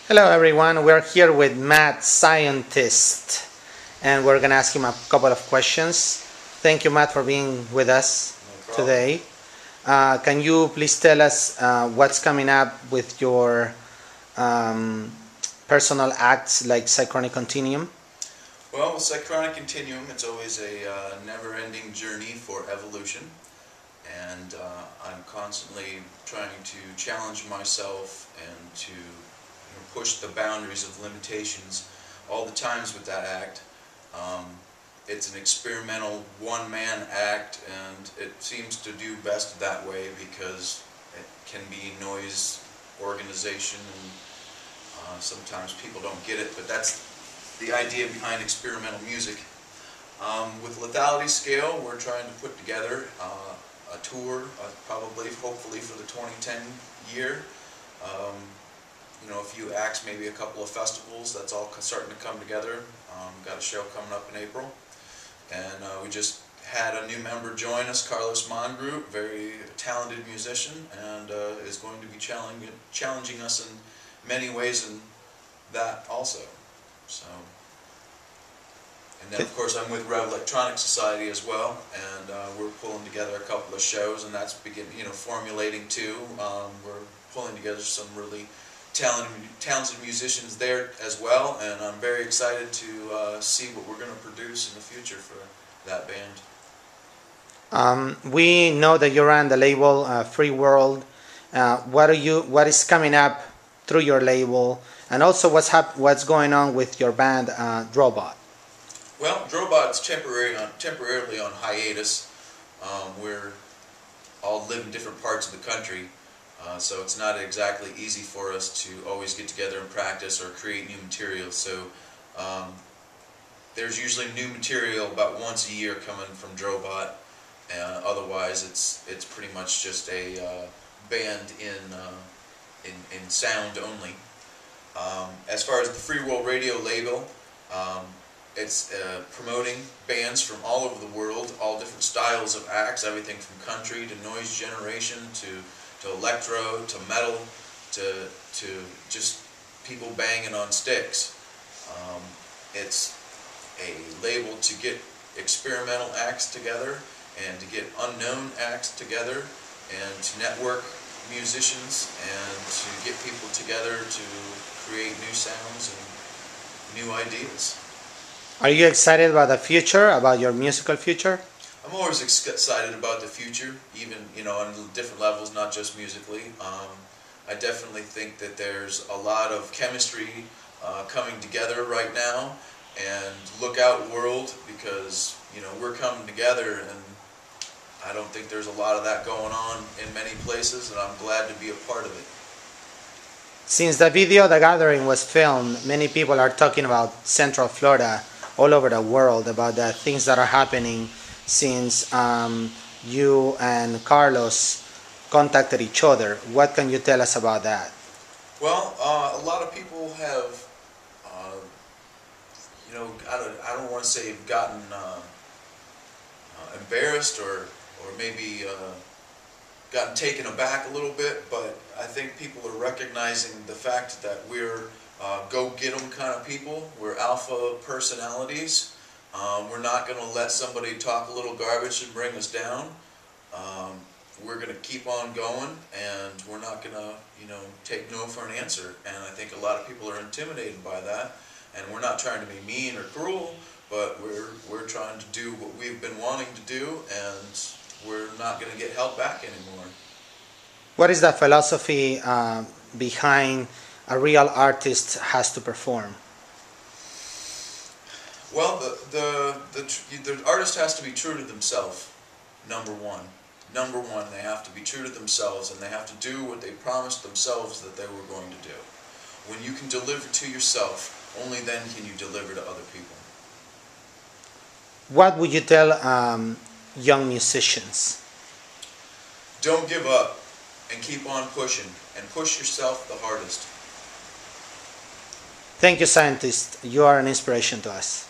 Hello everyone, we're here with Matt, Psiontist, and we're going to ask him a couple of questions. Thank you, Matt, for being with us today. Can you please tell us what's coming up with your personal acts like Synchronic Continuum? Well, with Synchronic Continuum, it's always a never-ending journey for evolution, and I'm constantly trying to challenge myself and to push the boundaries of limitations all the times with that act. It's an experimental one-man act, and it seems to do best that way because it can be noise organization, and sometimes people don't get it, but that's the idea behind experimental music. With Lethality Scale, we're trying to put together a tour, probably, hopefully for the 2010 year. A few acts, maybe a couple of festivals. That's all starting to come together. Got a show coming up in April, and we just had a new member join us, Carlos Mongru, very talented musician, and is going to be challenging us in many ways in that also. So, and then of course I'm with Rev Electronic Society as well, and we're pulling together a couple of shows, and that's formulating too. We're pulling together some really talented musicians there as well, and I'm very excited to see what we're going to produce in the future for that band. We know that you're on the label Free World. What is coming up through your label, and also what's going on with your band Drobot? Well, Drobot's temporarily on hiatus. We're all live in different parts of the country. So it's not exactly easy for us to always get together and practice or create new material. So there's usually new material about once a year coming from Drobot. Otherwise, it's pretty much just a band in sound only. As far as the Free World Radio label, it's promoting bands from all over the world, all different styles of acts, everything from country to noise generation to electro, to metal, to just people banging on sticks. It's a label to get experimental acts together and to get unknown acts together and to network musicians and to get people together to create new sounds and new ideas. Are you excited about the future, about your musical future? I'm always excited about the future, even on different levels, not just musically. I definitely think that there's a lot of chemistry coming together right now, and look out world, because we're coming together, and I don't think there's a lot of that going on in many places, and I'm glad to be a part of it. Since the video The Gathering was filmed, many people are talking about Central Florida all over the world, about the things that are happening since you and Carlos contacted each other. What can you tell us about that? Well, a lot of people have, I don't want to say gotten embarrassed or maybe gotten taken aback a little bit, but I think people are recognizing the fact that we're go-get-em kind of people. We're alpha personalities. We're not going to let somebody talk a little garbage and bring us down. We're going to keep on going, and we're not going to, take no for an answer. And I think a lot of people are intimidated by that. And we're not trying to be mean or cruel, but we're trying to do what we've been wanting to do, and we're not going to get held back anymore. What is the philosophy behind a real artist has to perform? Well, the artist has to be true to themselves, number one. Number one, they have to be true to themselves, and they have to do what they promised themselves that they were going to do. When you can deliver to yourself, only then can you deliver to other people. What would you tell young musicians? Don't give up, and keep on pushing, and push yourself the hardest. Thank you, Psiontist. You are an inspiration to us.